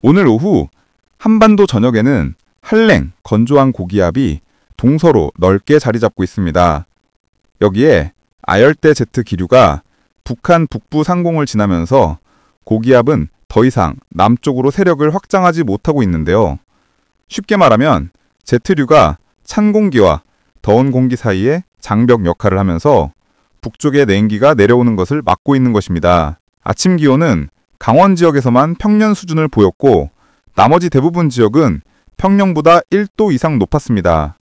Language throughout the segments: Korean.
오늘 오후 한반도 전역에는 한랭, 건조한 고기압이 동서로 넓게 자리 잡고 있습니다. 여기에 아열대 제트 기류가 북한 북부 상공을 지나면서 고기압은 더 이상 남쪽으로 세력을 확장하지 못하고 있는데요. 쉽게 말하면 제트류가 찬 공기와 더운 공기 사이에 장벽 역할을 하면서 북쪽의 냉기가 내려오는 것을 막고 있는 것입니다. 아침 기온은 강원 지역에서만 평년 수준을 보였고 나머지 대부분 지역은 평년보다 1도 이상 높았습니다.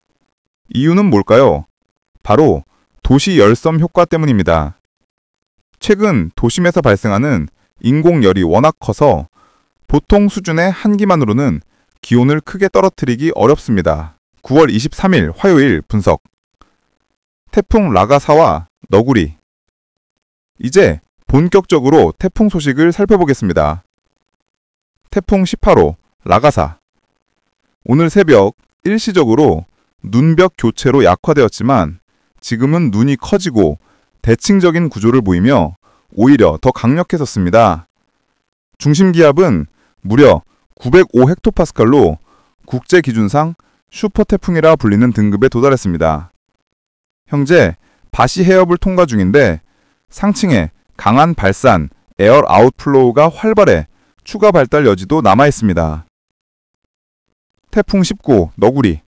이유는 뭘까요? 바로 도시 열섬 효과 때문입니다. 최근 도심에서 발생하는 인공열이 워낙 커서 보통 수준의 한기만으로는 기온을 크게 떨어뜨리기 어렵습니다. 9월 23일 화요일 분석. 태풍 라가사와 너구리. 이제 본격적으로 태풍 소식을 살펴보겠습니다. 태풍 18호 라가사. 오늘 새벽 일시적으로 눈벽 교체로 약화되었지만 지금은 눈이 커지고 대칭적인 구조를 보이며 오히려 더 강력해졌습니다. 중심 기압은 무려 905헥토파스칼로 국제 기준상 슈퍼 태풍이라 불리는 등급에 도달했습니다. 현재 바시 해협을 통과 중인데 상층에 강한 발산, 에어 아웃플로우가 활발해 추가 발달 여지도 남아있습니다. 태풍 19 너구리.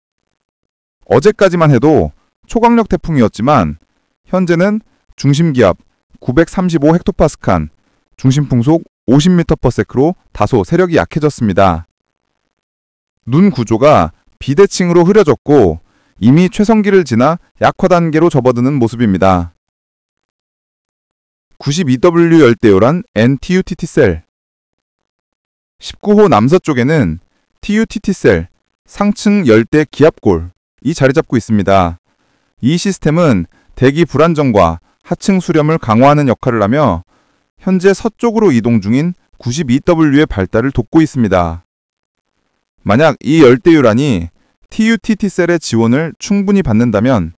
어제까지만 해도 초강력 태풍이었지만 현재는 중심기압 935헥토파스칼, 중심풍속 50m/s로 다소 세력이 약해졌습니다. 눈 구조가 비대칭으로 흐려졌고 이미 최성기를 지나 약화 단계로 접어드는 모습입니다. 92W 열대요란 NTUTT셀. 19호 남서쪽에는 TUTT셀, 상층 열대 기압골이 자리 잡고 있습니다. 이 시스템은 대기 불안정과 하층 수렴을 강화하는 역할을 하며 현재 서쪽으로 이동 중인 92W의 발달을 돕고 있습니다. 만약 이 열대요란이 TUTT셀의 지원을 충분히 받는다면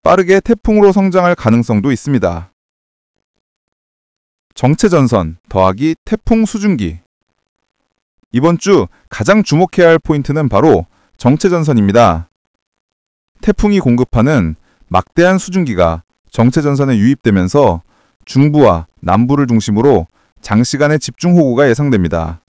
빠르게 태풍으로 성장할 가능성도 있습니다. 정체전선 더하기 태풍 수증기. 이번 주 가장 주목해야 할 포인트는 바로 정체전선입니다. 태풍이 공급하는 막대한 수증기가 정체전선에 유입되면서 중부와 남부를 중심으로 장시간의 집중호우가 예상됩니다.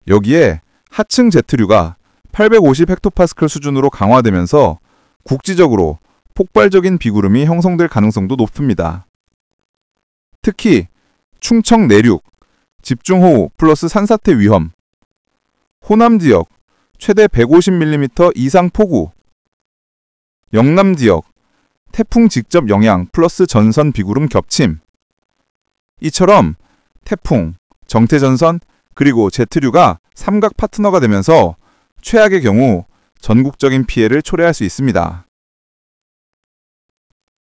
여기에 하층 제트류가 850헥토파스칼 수준으로 강화되면서 국지적으로 폭발적인 비구름이 형성될 가능성도 높습니다. 특히 충청 내륙, 집중호우 플러스 산사태 위험, 호남 지역 최대 150mm 이상 폭우, 영남 지역 태풍 직접 영향 플러스 전선 비구름 겹침. 이처럼 태풍, 정체전선, 그리고 제트류가 삼각 파트너가 되면서 최악의 경우 전국적인 피해를 초래할 수 있습니다.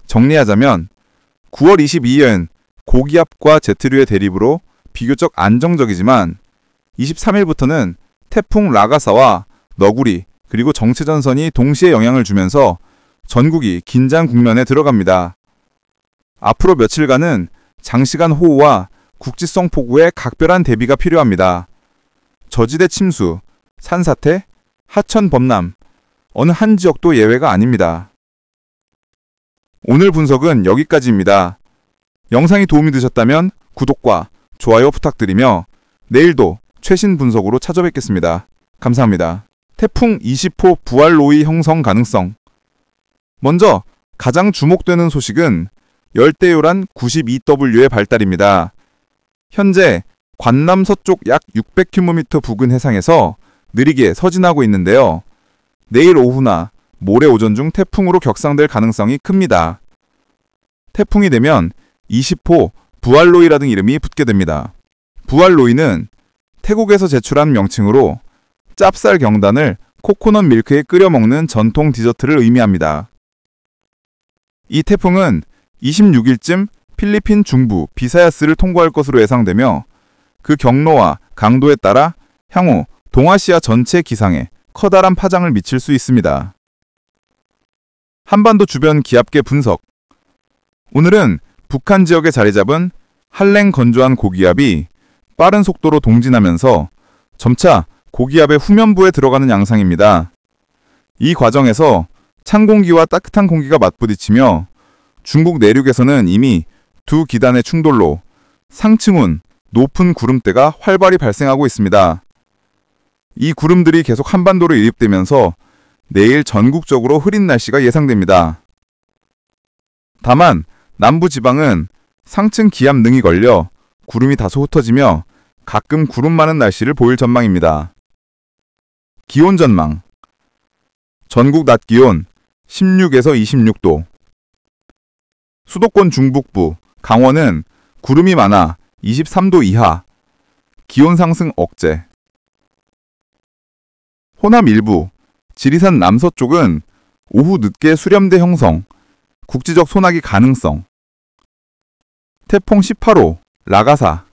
정리하자면 9월 22일은 고기압과 제트류의 대립으로 비교적 안정적이지만 23일부터는 태풍 라가사와 너구리 그리고 정체전선이 동시에 영향을 주면서 전국이 긴장 국면에 들어갑니다. 앞으로 며칠간은 장시간 호우와 국지성 폭우에 각별한 대비가 필요합니다. 저지대 침수, 산사태, 하천 범람, 어느 한 지역도 예외가 아닙니다. 오늘 분석은 여기까지입니다. 영상이 도움이 되셨다면 구독과 좋아요 부탁드리며 내일도 최신 분석으로 찾아뵙겠습니다. 감사합니다. 태풍 20호 부활로이 형성 가능성. 먼저 가장 주목되는 소식은 열대요란 92W의 발달입니다. 현재 관남 서쪽 약 600km 부근 해상에서 느리게 서진하고 있는데요. 내일 오후나 모레 오전 중 태풍으로 격상될 가능성이 큽니다. 태풍이 되면 20호 부활로이라는 이름이 붙게 됩니다. 부활로이는 태국에서 제출한 명칭으로 짭쌀 경단을 코코넛 밀크에 끓여 먹는 전통 디저트를 의미합니다. 이 태풍은 26일쯤 필리핀 중부 비사야스를 통과할 것으로 예상되며 그 경로와 강도에 따라 향후 동아시아 전체 기상에 커다란 파장을 미칠 수 있습니다. 한반도 주변 기압계 분석. 오늘은 북한 지역에 자리 잡은 한랭 건조한 고기압이 빠른 속도로 동진하면서 점차 고기압의 후면부에 들어가는 양상입니다. 이 과정에서 찬 공기와 따뜻한 공기가 맞부딪히며 중국 내륙에서는 이미 두 기단의 충돌로 상층운 높은 구름대가 활발히 발생하고 있습니다. 이 구름들이 계속 한반도로 이입되면서 내일 전국적으로 흐린 날씨가 예상됩니다. 다만 남부 지방은 상층 기압 능이 걸려 구름이 다소 흩어지며 가끔 구름 많은 날씨를 보일 전망입니다. 기온 전망. 전국 낮 기온 16에서 26도. 수도권 중북부, 강원은 구름이 많아 23도 이하, 기온 상승 억제. 호남 일부, 지리산 남서쪽은 오후 늦게 수렴대 형성, 국지적 소나기 가능성. 태풍 18호, 라가사.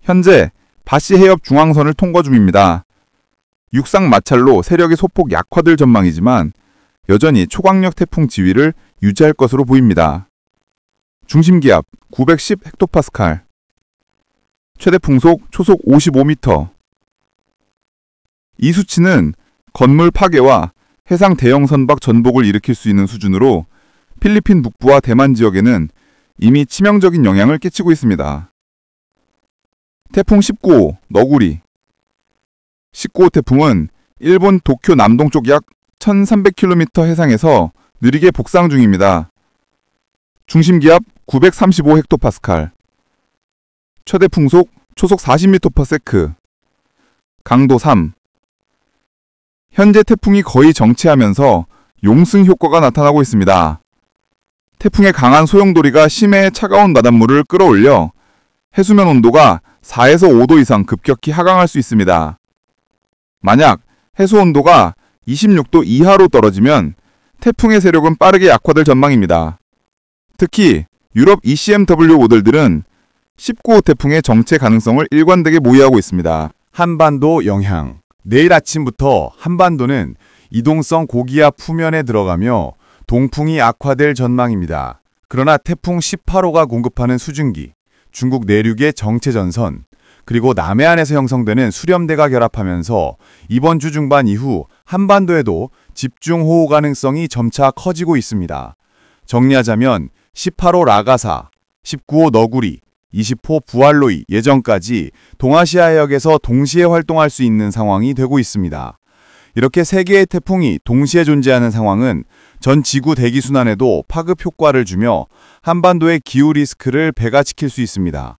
현재 바시 해협 중앙선을 통과 중입니다. 육상 마찰로 세력이 소폭 약화될 전망이지만 여전히 초강력 태풍 지위를 유지할 것으로 보입니다. 중심기압 910 헥토파스칼. 최대 풍속 초속 55m. 이 수치는 건물 파괴와 해상 대형 선박 전복을 일으킬 수 있는 수준으로 필리핀 북부와 대만 지역에는 이미 치명적인 영향을 끼치고 있습니다. 태풍 19호 너구리. 19호 태풍은 일본 도쿄 남동쪽 약 1300km 해상에서 느리게 북상 중입니다. 중심기압 935 헥토파스칼. 최대 풍속 초속 40m/s. 강도 3. 현재 태풍이 거의 정체하면서 용승 효과가 나타나고 있습니다. 태풍의 강한 소용돌이가 심해의 차가운 바닷물을 끌어올려 해수면 온도가 4에서 5도 이상 급격히 하강할 수 있습니다. 만약 해수 온도가 26도 이하로 떨어지면 태풍의 세력은 빠르게 약화될 전망입니다. 특히 유럽 ECMW 모델들은 19호 태풍의 정체 가능성을 일관되게 모의하고 있습니다. 한반도 영향. 내일 아침부터 한반도는 이동성 고기압 후면에 들어가며 동풍이 악화될 전망입니다. 그러나 태풍 18호가 공급하는 수증기, 중국 내륙의 정체 전선, 그리고 남해안에서 형성되는 수렴대가 결합하면서 이번 주 중반 이후 한반도에도 집중호우 가능성이 점차 커지고 있습니다. 정리하자면 18호 라가사, 19호 너구리, 20호 부알로이 예정까지 동아시아 해역에서 동시에 활동할 수 있는 상황이 되고 있습니다. 이렇게 세 개의 태풍이 동시에 존재하는 상황은 전 지구 대기순환에도 파급 효과를 주며 한반도의 기후 리스크를 배가시킬 수 있습니다.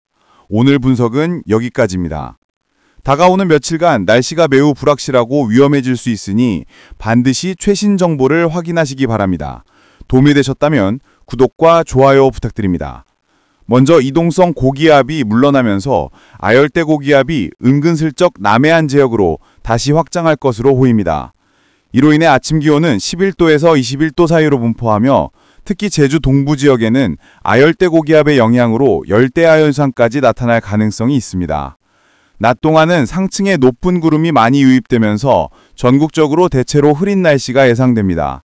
오늘 분석은 여기까지입니다. 다가오는 며칠간 날씨가 매우 불확실하고 위험해질 수 있으니 반드시 최신 정보를 확인하시기 바랍니다. 도움이 되셨다면 구독과 좋아요 부탁드립니다. 먼저 이동성 고기압이 물러나면서 아열대 고기압이 은근슬쩍 남해안 지역으로 다시 확장할 것으로 보입니다. 이로 인해 아침 기온은 11도에서 21도 사이로 분포하며 특히 제주 동부 지역에는 아열대 고기압의 영향으로 열대야현상까지 나타날 가능성이 있습니다. 낮 동안은 상층에 높은 구름이 많이 유입되면서 전국적으로 대체로 흐린 날씨가 예상됩니다.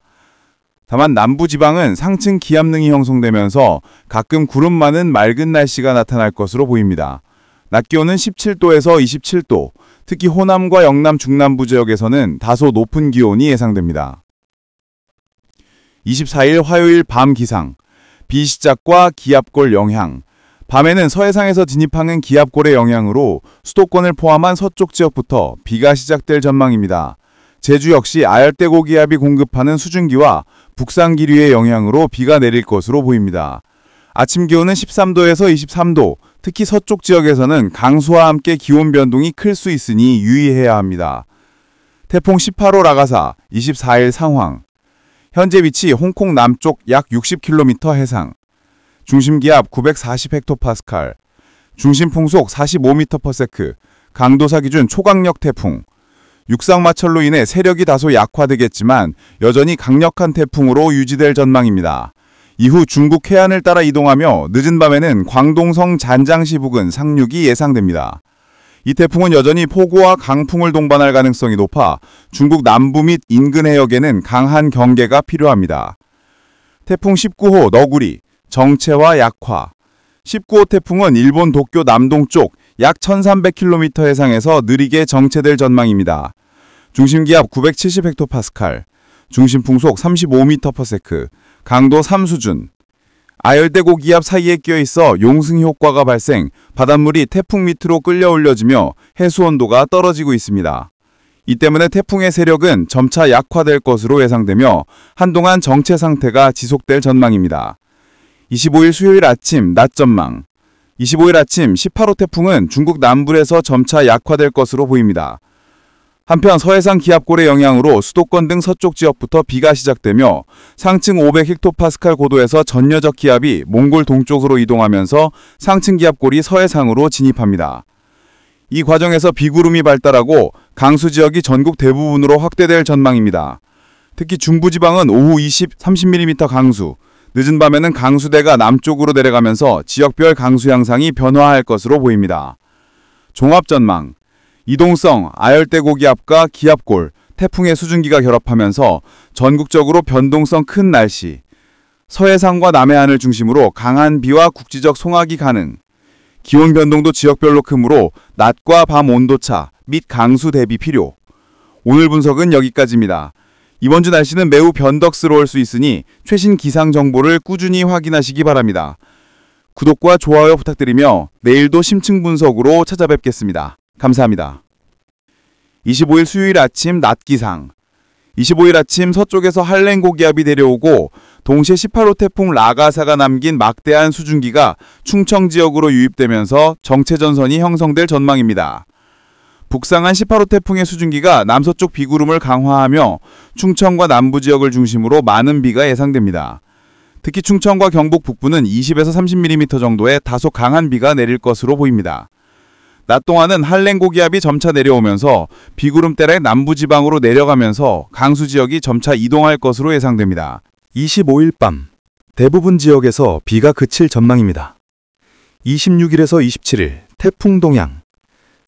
다만 남부지방은 상층 기압능이 형성되면서 가끔 구름 많은 맑은 날씨가 나타날 것으로 보입니다. 낮 기온은 17도에서 27도, 특히 호남과 영남 중남부 지역에서는 다소 높은 기온이 예상됩니다. 24일 화요일 밤 기상, 비시작과 기압골 영향. 밤에는 서해상에서 진입하는 기압골의 영향으로 수도권을 포함한 서쪽 지역부터 비가 시작될 전망입니다. 제주 역시 아열대 고기압이 공급하는 수증기와 북상 기류의 영향으로 비가 내릴 것으로 보입니다. 아침 기온은 13도에서 23도, 특히 서쪽 지역에서는 강수와 함께 기온 변동이 클 수 있으니 유의해야 합니다. 태풍 18호 라가사 24일 상황. 현재 위치 홍콩 남쪽 약 60km 해상. 중심기압 940 헥토파스칼. 중심 풍속 45m/s. 강도사 기준 초강력 태풍. 육상 마찰로 인해 세력이 다소 약화되겠지만 여전히 강력한 태풍으로 유지될 전망입니다. 이후 중국 해안을 따라 이동하며 늦은 밤에는 광동성 잔장시 부근 상륙이 예상됩니다. 이 태풍은 여전히 폭우와 강풍을 동반할 가능성이 높아 중국 남부 및 인근 해역에는 강한 경계가 필요합니다. 태풍 19호 너구리, 정체와 약화. 19호 태풍은 일본 도쿄 남동쪽 약 1300km 해상에서 느리게 정체될 전망입니다. 중심기압 970헥토파스칼, 중심풍속 35m/s, 강도 3수준. 아열대 고기압 사이에 끼어 있어 용승 효과가 발생, 바닷물이 태풍 밑으로 끌려 올려지며 해수 온도가 떨어지고 있습니다. 이 때문에 태풍의 세력은 점차 약화될 것으로 예상되며 한동안 정체 상태가 지속될 전망입니다. 25일 수요일 아침 낮 전망. 25일 아침 18호 태풍은 중국 남부에서 점차 약화될 것으로 보입니다. 한편 서해상 기압골의 영향으로 수도권 등 서쪽 지역부터 비가 시작되며 상층 500헥토파스칼 고도에서 전여적 기압이 몽골 동쪽으로 이동하면서 상층 기압골이 서해상으로 진입합니다. 이 과정에서 비구름이 발달하고 강수 지역이 전국 대부분으로 확대될 전망입니다. 특히 중부지방은 오후 30mm 강수, 늦은 밤에는 강수대가 남쪽으로 내려가면서 지역별 강수 양상이 변화할 것으로 보입니다. 종합전망. 이동성, 아열대 고기압과 기압골, 태풍의 수증기가 결합하면서 전국적으로 변동성 큰 날씨, 서해상과 남해안을 중심으로 강한 비와 국지적 송하기 가능, 기온 변동도 지역별로 크므로 낮과 밤 온도차 및 강수 대비 필요. 오늘 분석은 여기까지입니다. 이번 주 날씨는 매우 변덕스러울 수 있으니 최신 기상 정보를 꾸준히 확인하시기 바랍니다. 구독과 좋아요 부탁드리며 내일도 심층 분석으로 찾아뵙겠습니다. 감사합니다. 25일 수요일 아침 낮 기상. 25일 아침 서쪽에서 한랭 고기압이 내려오고 동시에 18호 태풍 라가사가 남긴 막대한 수증기가 충청 지역으로 유입되면서 정체전선이 형성될 전망입니다. 북상한 18호 태풍의 수증기가 남서쪽 비구름을 강화하며 충청과 남부 지역을 중심으로 많은 비가 예상됩니다. 특히 충청과 경북 북부는 20에서 30mm 정도의 다소 강한 비가 내릴 것으로 보입니다. 낮 동안은 한랭 고기압이 점차 내려오면서 비구름대래 남부지방으로 내려가면서 강수 지역이 점차 이동할 것으로 예상됩니다. 25일 밤 대부분 지역에서 비가 그칠 전망입니다. 26일에서 27일 태풍 동향.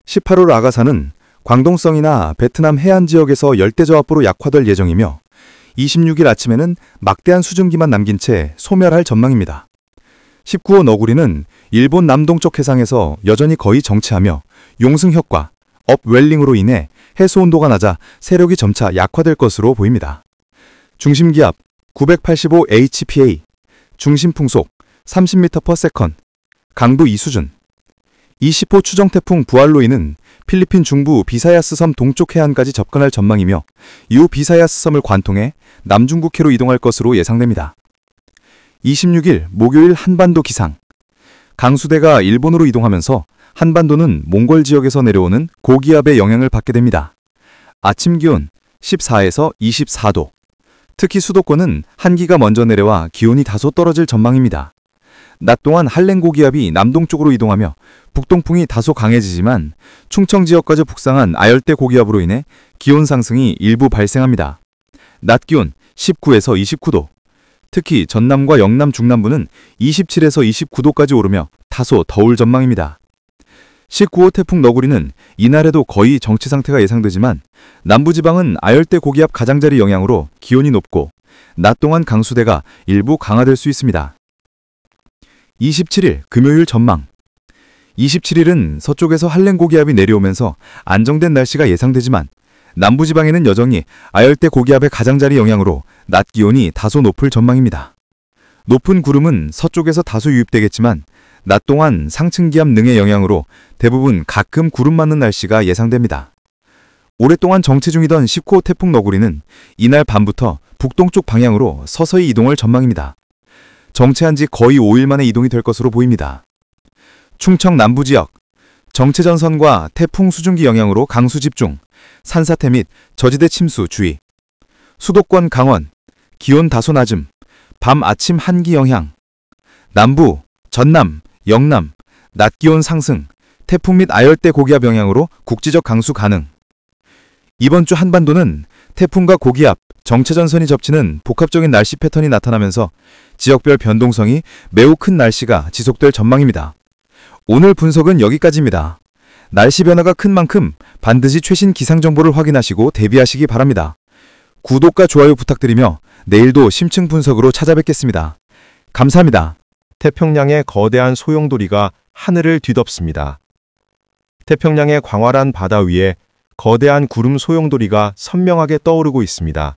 18호 라가사는 광동성이나 베트남 해안 지역에서 열대저압으로 약화될 예정이며 26일 아침에는 막대한 수증기만 남긴 채 소멸할 전망입니다. 19호 너구리는 일본 남동쪽 해상에서 여전히 거의 정체하며 용승 효과, 업웰링으로 인해 해수 온도가 낮아 세력이 점차 약화될 것으로 보입니다. 중심기압 985 HPA, 중심풍속 30m/s, 강도 2수준. 20호 추정태풍 부알로이는 필리핀 중부 비사야스 섬 동쪽 해안까지 접근할 전망이며 이후 비사야스 섬을 관통해 남중국해로 이동할 것으로 예상됩니다. 26일 목요일 한반도 기상. 강수대가 일본으로 이동하면서 한반도는 몽골 지역에서 내려오는 고기압의 영향을 받게 됩니다. 아침 기온 14에서 24도. 특히 수도권은 한기가 먼저 내려와 기온이 다소 떨어질 전망입니다. 낮 동안 한랭 고기압이 남동쪽으로 이동하며 북동풍이 다소 강해지지만 충청 지역까지 북상한 아열대 고기압으로 인해 기온 상승이 일부 발생합니다. 낮 기온 19에서 29도. 특히 전남과 영남 중남부는 27에서 29도까지 오르며 다소 더울 전망입니다. 19호 태풍 너구리는 이날에도 거의 정체 상태가 예상되지만 남부지방은 아열대 고기압 가장자리 영향으로 기온이 높고 낮 동안 강수대가 일부 강화될 수 있습니다. 27일 금요일 전망. 27일은 서쪽에서 한랭 고기압이 내려오면서 안정된 날씨가 예상되지만 남부지방에는 여전히 아열대 고기압의 가장자리 영향으로 낮 기온이 다소 높을 전망입니다. 높은 구름은 서쪽에서 다소 유입되겠지만 낮 동안 상층기압 능의 영향으로 대부분 가끔 구름 맞는 날씨가 예상됩니다. 오랫동안 정체 중이던 19호 태풍 너구리는 이날 밤부터 북동쪽 방향으로 서서히 이동할 전망입니다. 정체한 지 거의 5일 만에 이동이 될 것으로 보입니다. 충청 남부지역. 정체전선과 태풍 수증기 영향으로 강수 집중, 산사태 및 저지대 침수 주의. 수도권 강원, 기온 다소 낮음, 밤 아침 한기 영향. 남부, 전남, 영남, 낮 기온 상승, 태풍 및 아열대 고기압 영향으로 국지적 강수 가능. 이번 주 한반도는 태풍과 고기압, 정체전선이 접치는 복합적인 날씨 패턴이 나타나면서 지역별 변동성이 매우 큰 날씨가 지속될 전망입니다. 오늘 분석은 여기까지입니다. 날씨 변화가 큰 만큼 반드시 최신 기상 정보를 확인하시고 대비하시기 바랍니다. 구독과 좋아요 부탁드리며 내일도 심층 분석으로 찾아뵙겠습니다. 감사합니다. 태평양의 거대한 소용돌이가 하늘을 뒤덮습니다. 태평양의 광활한 바다 위에 거대한 구름 소용돌이가 선명하게 떠오르고 있습니다.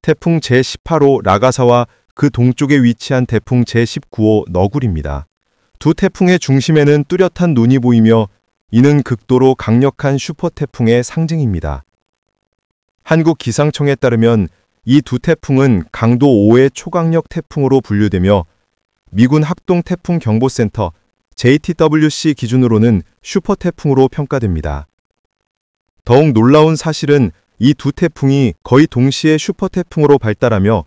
태풍 제18호 라가사와 그 동쪽에 위치한 태풍 제19호 너구리입니다. 두 태풍의 중심에는 뚜렷한 눈이 보이며 이는 극도로 강력한 슈퍼태풍의 상징입니다. 한국 기상청에 따르면 이 두 태풍은 강도 5의 초강력 태풍으로 분류되며 미군 합동태풍경보센터 JTWC 기준으로는 슈퍼태풍으로 평가됩니다. 더욱 놀라운 사실은 이 두 태풍이 거의 동시에 슈퍼태풍으로 발달하며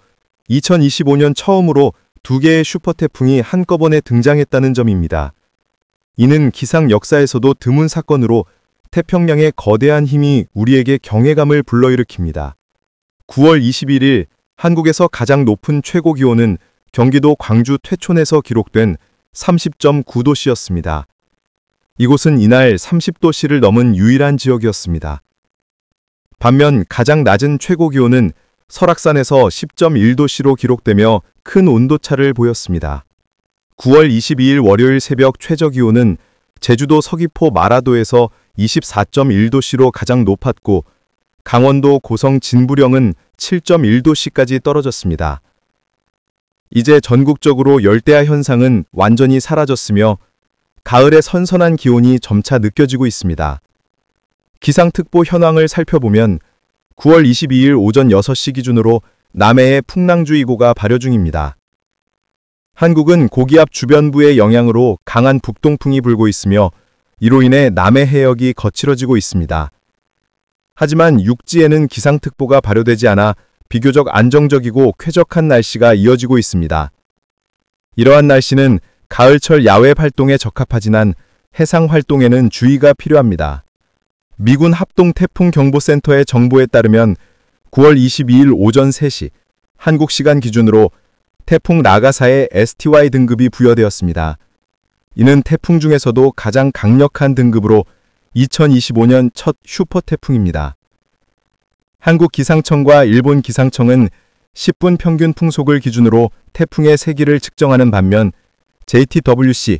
2025년 처음으로 두 개의 슈퍼태풍이 한꺼번에 등장했다는 점입니다. 이는 기상 역사에서도 드문 사건으로 태평양의 거대한 힘이 우리에게 경외감을 불러일으킵니다. 9월 21일 한국에서 가장 높은 최고 기온은 경기도 광주 퇴촌에서 기록된 30.9도씨였습니다. 이곳은 이날 30도씨를 넘은 유일한 지역이었습니다. 반면 가장 낮은 최고 기온은 설악산에서 10.1도씨로 기록되며 큰 온도차를 보였습니다. 9월 22일 월요일 새벽 최저 기온은 제주도 서귀포 마라도에서 24.1도씨로 가장 높았고 강원도 고성 진부령은 7.1도씨까지 떨어졌습니다. 이제 전국적으로 열대야 현상은 완전히 사라졌으며 가을의 선선한 기온이 점차 느껴지고 있습니다. 기상특보 현황을 살펴보면 9월 22일 오전 6시 기준으로 남해에 풍랑주의보가 발효 중입니다. 한국은 고기압 주변부의 영향으로 강한 북동풍이 불고 있으며 이로 인해 남해 해역이 거칠어지고 있습니다. 하지만 육지에는 기상특보가 발효되지 않아 비교적 안정적이고 쾌적한 날씨가 이어지고 있습니다. 이러한 날씨는 가을철 야외 활동에 적합하지만 해상 활동에는 주의가 필요합니다. 미군 합동태풍경보센터의 정보에 따르면 9월 22일 오전 3시 한국 시간 기준으로 태풍 라가사의 STY 등급이 부여되었습니다. 이는 태풍 중에서도 가장 강력한 등급으로 2025년 첫 슈퍼태풍입니다. 한국 기상청과 일본 기상청은 10분 평균 풍속을 기준으로 태풍의 세기를 측정하는 반면 JTWC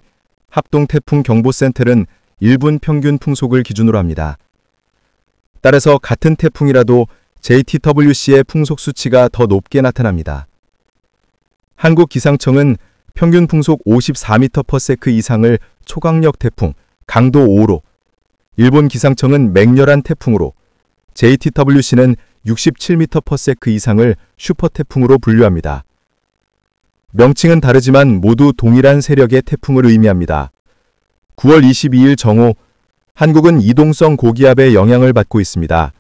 합동태풍경보센터는 1분 평균 풍속을 기준으로 합니다. 따라서 같은 태풍이라도 JTWC의 풍속 수치가 더 높게 나타납니다. 한국 기상청은 평균 풍속 54m/s 이상을 초강력 태풍, 강도 5로, 일본 기상청은 맹렬한 태풍으로, JTWC는 67m/s 이상을 슈퍼태풍으로 분류합니다. 명칭은 다르지만 모두 동일한 세력의 태풍을 의미합니다. 9월 22일 정오, 한국은 이동성 고기압의 영향을 받고 있습니다.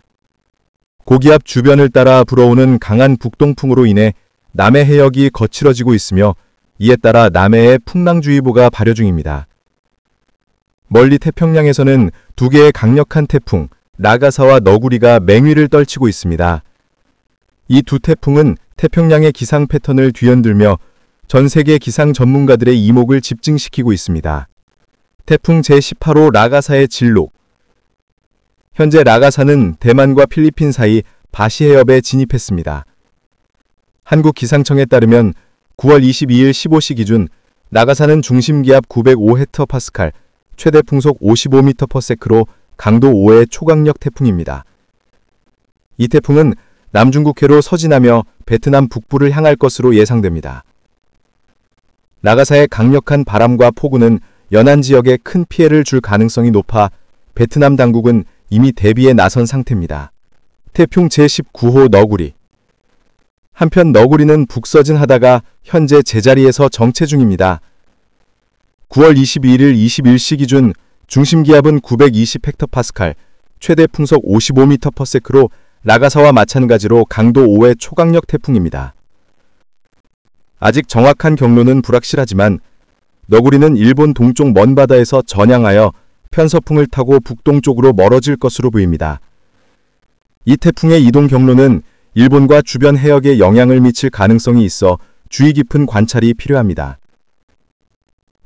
고기압 주변을 따라 불어오는 강한 북동풍으로 인해 남해 해역이 거칠어지고 있으며 이에 따라 남해에 풍랑주의보가 발효 중입니다. 멀리 태평양에서는 두 개의 강력한 태풍, 라가사와 너구리가 맹위를 떨치고 있습니다. 이 두 태풍은 태평양의 기상 패턴을 뒤흔들며 전 세계 기상 전문가들의 이목을 집중시키고 있습니다. 태풍 제18호 라가사의 진로. 현재 라가사는 대만과 필리핀 사이 바시 해협에 진입했습니다. 한국 기상청에 따르면 9월 22일 15시 기준 라가사는 중심기압 905헥토파스칼, 최대 풍속 55m/s로 강도 5의 초강력 태풍입니다. 이 태풍은 남중국해로 서진하며 베트남 북부를 향할 것으로 예상됩니다. 라가사의 강력한 바람과 폭우는 연안 지역에 큰 피해를 줄 가능성이 높아 베트남 당국은 이미 대비에 나선 상태입니다. 태풍 제19호 너구리. 한편 너구리는 북서진하다가 현재 제자리에서 정체 중입니다. 9월 22일 21시 기준 중심기압은 920헥토파스칼, 최대 풍속 55m/s로 라가사와 마찬가지로 강도 5의 초강력 태풍입니다. 아직 정확한 경로는 불확실하지만 너구리는 일본 동쪽 먼바다에서 전향하여 편서풍을 타고 북동쪽으로 멀어질 것으로 보입니다. 이 태풍의 이동 경로는 일본과 주변 해역에 영향을 미칠 가능성이 있어 주의 깊은 관찰이 필요합니다.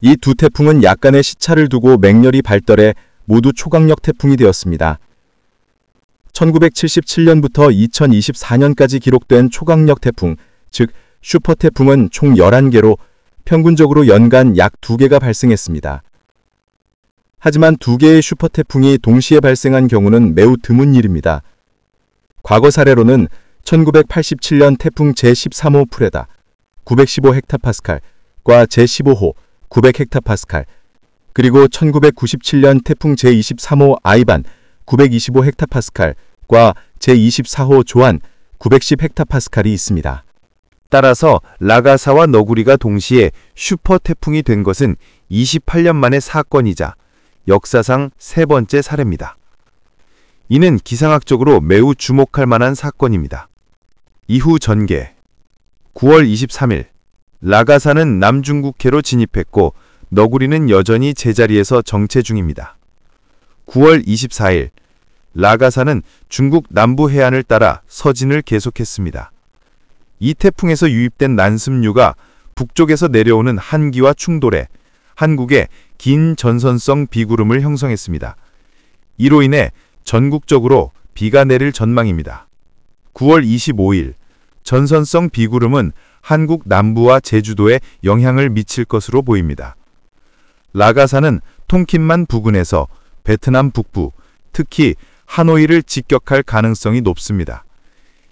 이 두 태풍은 약간의 시차를 두고 맹렬히 발달해 모두 초강력 태풍이 되었습니다. 1977년부터 2024년까지 기록된 초강력 태풍, 즉 슈퍼태풍은 총 11개로 평균적으로 연간 약 2개가 발생했습니다. 하지만 두 개의 슈퍼태풍이 동시에 발생한 경우는 매우 드문 일입니다. 과거 사례로는 1987년 태풍 제13호 프레다 915헥타파스칼과 제15호 900헥타파스칼, 그리고 1997년 태풍 제23호 아이반 925헥타파스칼과 제24호 조안 910헥타파스칼이 있습니다. 따라서 라가사와 너구리가 동시에 슈퍼태풍이 된 것은 28년 만의 사건이자 역사상 세 번째 사례입니다. 이는 기상학적으로 매우 주목할 만한 사건입니다. 이후 전개. 9월 23일, 라가사는 남중국해로 진입했고 너구리는 여전히 제자리에서 정체 중입니다. 9월 24일, 라가사는 중국 남부 해안을 따라 서진을 계속했습니다. 이 태풍에서 유입된 난습류가 북쪽에서 내려오는 한기와 충돌해 한국에 긴 전선성 비구름을 형성했습니다. 이로 인해 전국적으로 비가 내릴 전망입니다. 9월 25일, 전선성 비구름은 한국 남부와 제주도에 영향을 미칠 것으로 보입니다. 라가사는 톤킨만 부근에서 베트남 북부, 특히 하노이를 직격할 가능성이 높습니다.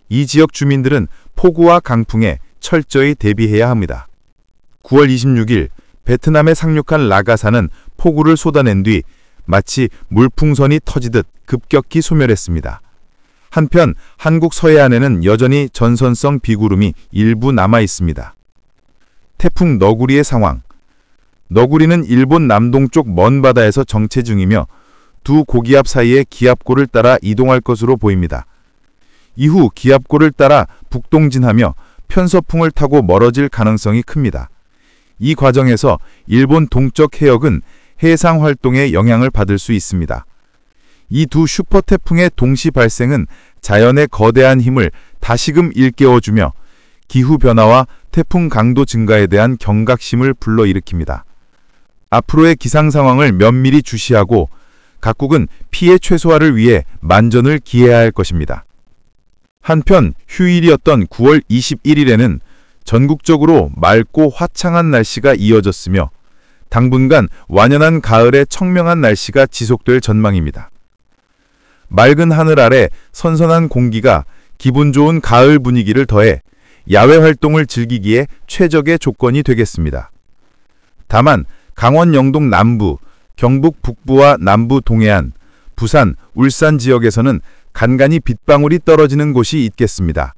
이 지역 주민들은 폭우와 강풍에 철저히 대비해야 합니다. 9월 26일, 베트남에 상륙한 라가사는 폭우를 쏟아낸 뒤 마치 물풍선이 터지듯 급격히 소멸했습니다. 한편 한국 서해안에는 여전히 전선성 비구름이 일부 남아 있습니다. 태풍 너구리의 상황. 너구리는 일본 남동쪽 먼 바다에서 정체 중이며 두 고기압 사이의 기압골을 따라 이동할 것으로 보입니다. 이후 기압골을 따라 북동진하며 편서풍을 타고 멀어질 가능성이 큽니다. 이 과정에서 일본 동쪽 해역은 해상 활동에 영향을 받을 수 있습니다. 이 두 슈퍼태풍의 동시 발생은 자연의 거대한 힘을 다시금 일깨워주며 기후변화와 태풍 강도 증가에 대한 경각심을 불러일으킵니다. 앞으로의 기상 상황을 면밀히 주시하고 각국은 피해 최소화를 위해 만전을 기해야 할 것입니다. 한편 휴일이었던 9월 21일에는 전국적으로 맑고 화창한 날씨가 이어졌으며 당분간 완연한 가을의 청명한 날씨가 지속될 전망입니다. 맑은 하늘 아래 선선한 공기가 기분 좋은 가을 분위기를 더해 야외 활동을 즐기기에 최적의 조건이 되겠습니다. 다만 강원 영동 남부, 경북 북부와 남부 동해안, 부산, 울산 지역에서는 간간히 빗방울이 떨어지는 곳이 있겠습니다.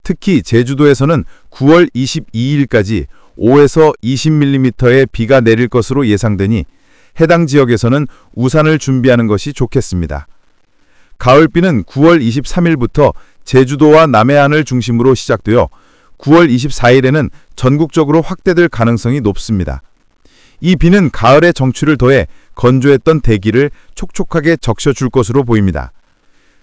특히 제주도에서는 9월 22일까지 5에서 20mm의 비가 내릴 것으로 예상되니 해당 지역에서는 우산을 준비하는 것이 좋겠습니다. 가을비는 9월 23일부터 제주도와 남해안을 중심으로 시작되어 9월 24일에는 전국적으로 확대될 가능성이 높습니다. 이 비는 가을의 정취를 더해 건조했던 대기를 촉촉하게 적셔줄 것으로 보입니다.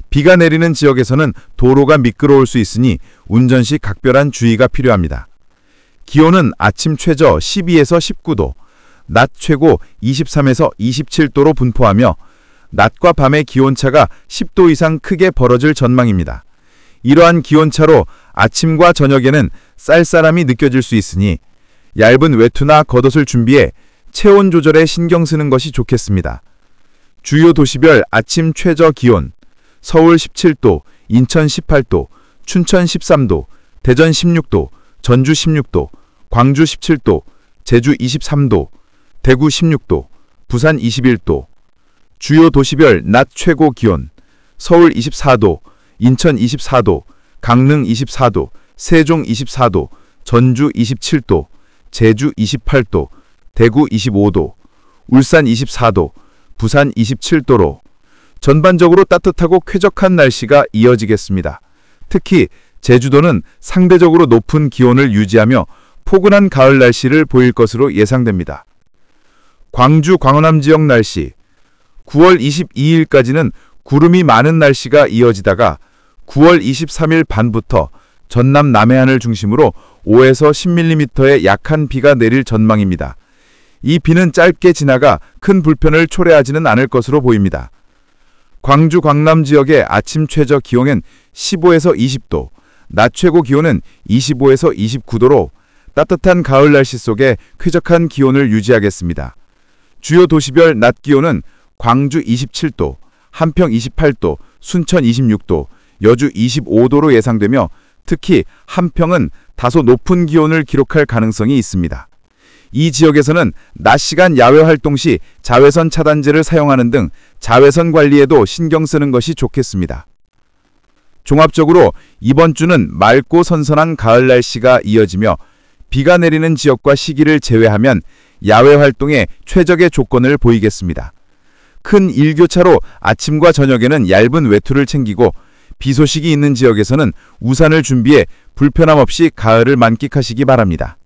비가 내리는 지역에서는 도로가 미끄러울 수 있으니 운전 시 각별한 주의가 필요합니다. 기온은 아침 최저 12에서 19도, 낮 최고 23에서 27도로 분포하며 낮과 밤의 기온차가 10도 이상 크게 벌어질 전망입니다. 이러한 기온차로 아침과 저녁에는 쌀쌀함이 느껴질 수 있으니 얇은 외투나 겉옷을 준비해 체온 조절에 신경 쓰는 것이 좋겠습니다. 주요 도시별 아침 최저 기온: 서울 17도, 인천 18도, 춘천 13도, 대전 16도, 전주 16도, 광주 17도, 제주 23도, 대구 16도, 부산 21도. 주요 도시별 낮 최고 기온: 서울 24도, 인천 24도, 강릉 24도, 세종 24도, 전주 27도, 제주 28도, 대구 25도, 울산 24도, 부산 27도로 전반적으로 따뜻하고 쾌적한 날씨가 이어지겠습니다. 특히 제주도는 상대적으로 높은 기온을 유지하며 포근한 가을 날씨를 보일 것으로 예상됩니다. 광주, 광남 지역 날씨: 9월 22일까지는 구름이 많은 날씨가 이어지다가 9월 23일 반부터 전남 남해안을 중심으로 5에서 10mm의 약한 비가 내릴 전망입니다. 이 비는 짧게 지나가 큰 불편을 초래하지는 않을 것으로 보입니다. 광주, 광남 지역의 아침 최저 기온은 15에서 20도, 낮 최고 기온은 25에서 29도로 따뜻한 가을 날씨 속에 쾌적한 기온을 유지하겠습니다. 주요 도시별 낮 기온은 광주 27도, 한평 28도, 순천 26도, 여주 25도로 예상되며 특히 한평은 다소 높은 기온을 기록할 가능성이 있습니다. 이 지역에서는 낮 시간 야외 활동 시 자외선 차단제를 사용하는 등 자외선 관리에도 신경 쓰는 것이 좋겠습니다. 종합적으로 이번 주는 맑고 선선한 가을 날씨가 이어지며 비가 내리는 지역과 시기를 제외하면 야외 활동에 최적의 조건을 보이겠습니다. 큰 일교차로 아침과 저녁에는 얇은 외투를 챙기고 비 소식이 있는 지역에서는 우산을 준비해 불편함 없이 가을을 만끽하시기 바랍니다.